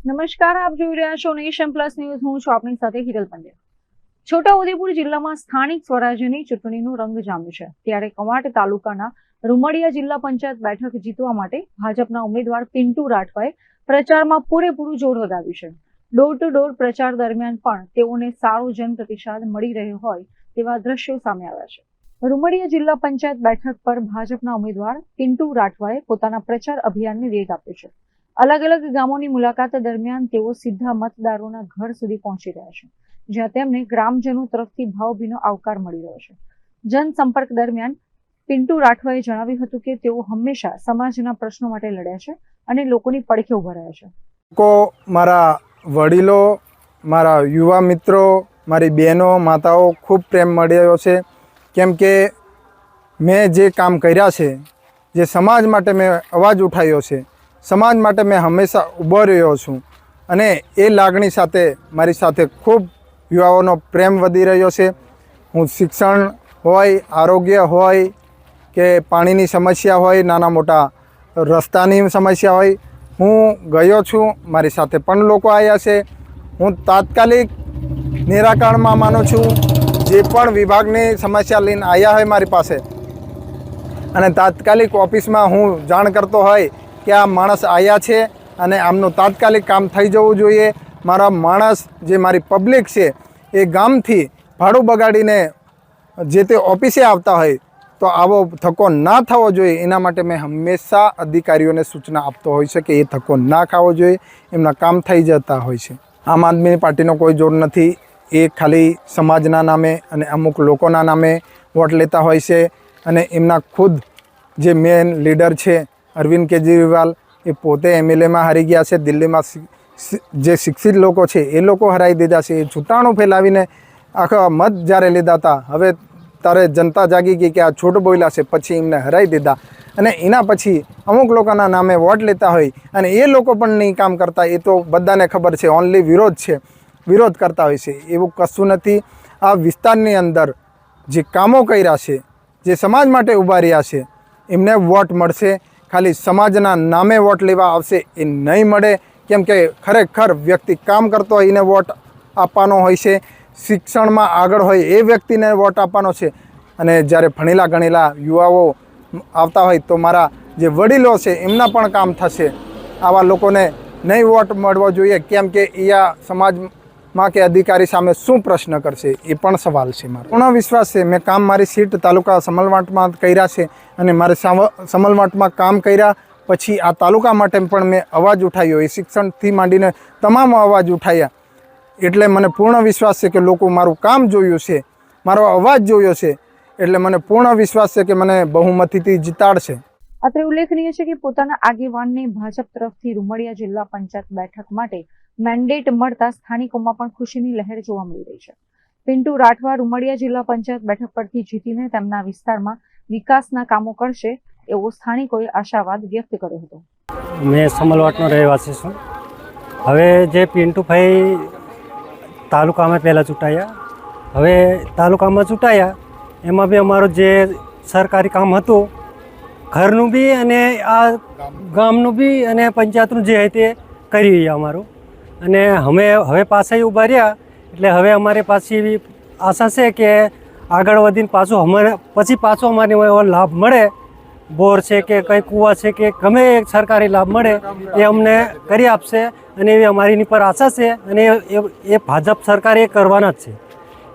નમસ્કાર, આપ જોઈ રહ્યા છો નેશન પ્લસ ન્યૂઝ. હું છું આપની સાથે હિરલ પંડ્યા. છોટાઉદેપુર જિલ્લામાં સ્થાનિક સ્વરાજ્યની ચૂંટણીનું રંગ જામ્યું છે. ત્યારે કવાંટ તાલુકાના રૂમડિયા જિલ્લા પંચાયત બેઠક જીતવા માટે ભાજપના ઉમેદવાર પિન્ટુ રાઠવાએ પ્રચારમાં પૂરેપૂરું જોર લગાવ્યું છે. ડોર ટુ ડોર પ્રચાર દરમિયાન પણ તેઓને સારો જનપ્રતિસાદ મળી રહ્યો હોય તેવા દ્રશ્યો સામે આવ્યા છે. રૂમડિયા જિલ્લા પંચાયત બેઠક પર ભાજપના ઉમેદવાર પિન્ટુ રાઠવાએ પોતાના પ્રચાર અભિયાનને વેગ આપ્યો છે. અલગ અલગ ગામોની મુલાકાત દરમિયાન તેઓ સીધા મતદારોના ઘર સુધી પહોંચી રહ્યા છે, જ્યાં તેમને ગ્રામજનો તરફથી ભાવભીનો આવકાર મળી રહ્યો છે. જનસંપર્ક દરમિયાન પિન્ટુ રાઠવાએ જણાવ્યું હતું કે તેઓ હંમેશા સમાજના પ્રશ્નો માટે લડ્યા છે અને લોકોની પડખે ઉભા રહ્યા છે. મારા વડીલો, મારા યુવા મિત્રો, મારી બહેનો, માતાઓ ખૂબ પ્રેમ મળ્યો છે. કેમ કે મેં જે કામ કર્યા છે, જે સમાજ માટે મેં અવાજ ઉઠાવ્યો છે, સમાજ માટે મેં હંમેશા ઊભો રહ્યો છું અને એ લાગણી સાથે મારી સાથે ખૂબ યુવાઓનો પ્રેમ વધી રહ્યો છે. હું શિક્ષણ હોય, આરોગ્ય હોય કે પાણીની સમસ્યા હોય, નાના મોટા રસ્તાની સમસ્યા હોય, હું ગયો છું. મારી સાથે પણ લોકો આવ્યા છે. હું તાત્કાલિક નિરાકરણમાં માનું છું. જે પણ વિભાગની સમસ્યા લઈને આવ્યા હોય મારી પાસે અને તાત્કાલિક ઓફિસમાં હું જાણ કરતો હોય કે આ માણસ આવ્યા છે અને આમનું તાત્કાલિક કામ થઈ જવું જોઈએ. મારા માણસ જે મારી પબ્લિક છે એ ગામથી ભાડું બગાડીને જે તે ઓફિસે આવતા હોય તો આવો ધક્કો ના થવો જોઈએ. એના માટે મેં હંમેશા અધિકારીઓને સૂચના આપતો હોય છે કે એ ધક્કો ના ખાવો જોઈએ. એમના કામ થઈ જતા હોય છે. આમ આદમી પાર્ટીનો કોઈ જોર નથી. એ ખાલી સમાજના નામે અને અમુક લોકોના નામે વોટ લેતા હોય છે અને એમના ખુદ જે મેન લીડર છે અરવિંદ કેજરીવાલ, એ પોતે એમએલએમાં હારી ગયા છે. દિલ્હીમાં જે શિક્ષિત લોકો છે એ લોકો હરાવી દીધા છે. એ છૂટાણું ફેલાવીને આખા મત જ્યારે લીધા હતા, હવે તારે જનતા જાગી ગઈ કે આ છૂટ બોલ્યા છે, પછી એમને હરાવી દીધા. અને એના પછી અમુક લોકોના નામે વોટ લેતા હોય અને એ લોકો પણ નહીં કામ કરતા. એ તો બધાને ખબર છે, ઓનલી વિરોધ છે, વિરોધ કરતા હોય છે. એવું કશું નથી. આ વિસ્તારની અંદર જે કામો કર્યા છે, જે સમાજ માટે ઊભા રહ્યા છે, એમને વોટ મળશે. ખાલી સમાજના નામે વોટ લેવા આવશે એ નહીં મળે. કેમ કે ખરેખર વ્યક્તિ કામ કરતો હોય એને વોટ આપવાનો હોય છે. શિક્ષણમાં આગળ હોય એ વ્યક્તિને વોટ આપવાનો છે. અને જ્યારે ભણેલા ગણેલા યુવાઓ આવતા હોય તો મારા જે વડીલો છે એમના પણ કામ થશે. આવા લોકોને નહીં વોટ મળવો જોઈએ. કેમ કે એ સમાજમાં કે અધિકારી સામે શું પ્રશ્ન કરશે એ પણ સવાલ છે. મારો પૂર્ણ વિશ્વાસ છે. મેં કામ મારી સીટ તાલુકા સમલવાંટમાં કર્યા છે અને મારે સમલવાંટમાં કામ કર્યા પછી આ તાલુકા માટે પણ મેં અવાજ ઉઠાવ્યો. એ શિક્ષણથી માંડીને તમામ અવાજ ઉઠાવ્યા. એટલે મને પૂર્ણ વિશ્વાસ છે કે લોકો મારું કામ જોયું છે, મારો અવાજ જોયો છે. એટલે મને પૂર્ણ વિશ્વાસ છે કે મને બહુમતીથી જીતાડશે. અત્રે ઉલ્લેખનીય છે કે પોતાના આગેવાનને ભાજપ તરફથી રૂમડિયા જિલ્લા પંચાયત બેઠક માટે મેન્ડેટ મળતા સ્થાનિકોમાં પણ ખુશીની લહેર જોવા મળી રહી છે. પિન્ટુ રાઠવા રૂમડિયા જિલ્લા પંચાયત બેઠક પરથી જીતીને તેમના વિસ્તારમાં વિકાસના કામો કરશે એવો સ્થાનિકોએ આશાવાદ વ્યક્ત કર્યો હતો. મેં સમલવાટનો રહેવાસી છું. હવે જે પિન્ટુભાઈ તાલુકામાં પહેલાં ચૂંટાયા, હવે તાલુકામાં ચૂંટાયા એમાં બી અમારું જે સરકારી કામ હતું, ઘરનું બી અને આ ગામનું બી અને પંચાયતનું જે તે કરી અમારું. અને હવે પાછા ઊભા રહ્યા એટલે હવે અમારે પાછી એવી આશા છે કે આગળ વધીને પાછો અમારે લાભ મળે. બોર છે કે કંઈ કૂવા છે કે ગમે સરકારી લાભ મળે એ અમને કરી આપશે અને એવી અમારી પર આશા છે. અને એ ભાજપ સરકાર એ કરવાના જ છે.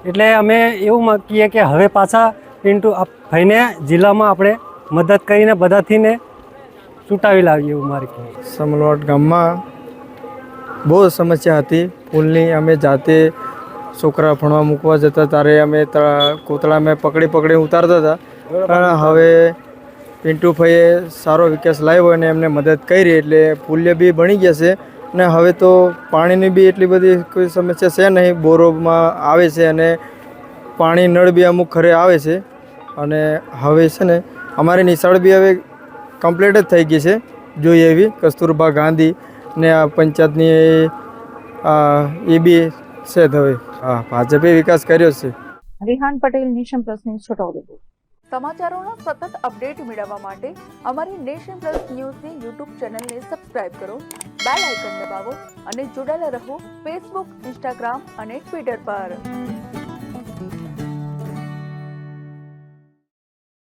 એટલે અમે એવું કહીએ કે હવે પાછા પિન્ટુ ભાઈને જિલ્લામાં આપણે મદદ કરીને બધાથીને ચૂંટાવી લાવીએ એવું મારે કહેવું. સમલવાટ ગામમાં બહુ સમસ્યા હતી પુલની. અમે જાતે છોકરા ભણવા મૂકવા જતા ત્યારે અમે કોતળામાં પકડી ઉતારતા હતા. પણ હવે પિન્ટુભાઈએ સારો વિકાસ લાવ્યો અને એમને મદદ કરી એટલે પુલ્ય બી બની ગયા છે. અને હવે તો પાણીની બી એટલી બધી કોઈ સમસ્યા છે નહીં. બોરોમાં આવે છે અને પાણી નળ બી અમુક ઘરે આવે છે. અને હવે છે ને અમારી નિશાળ બી હવે કમ્પ્લીટ જ થઈ ગઈ છે જોઈએ એવી. કસ્તુરબા ગાંધી ને આ પંચાયતની એ બી છે. હવે ભાજપે વિકાસ કર્યો છે. Rihan Patel, nation plus news, Chhotaudepur. સમાચારોનો સતત અપડેટ મેળવવા માટે અમારી નેશન પ્લસ ન્યૂઝની યુટ્યુબ ચેનલને સબસ્ક્રાઇબ કરો, બેલ આઇકન દબાવો અને જોડાયેલા રહો ફેસબુક, ઇન્સ્ટાગ્રામ અને ટ્વિટર પર.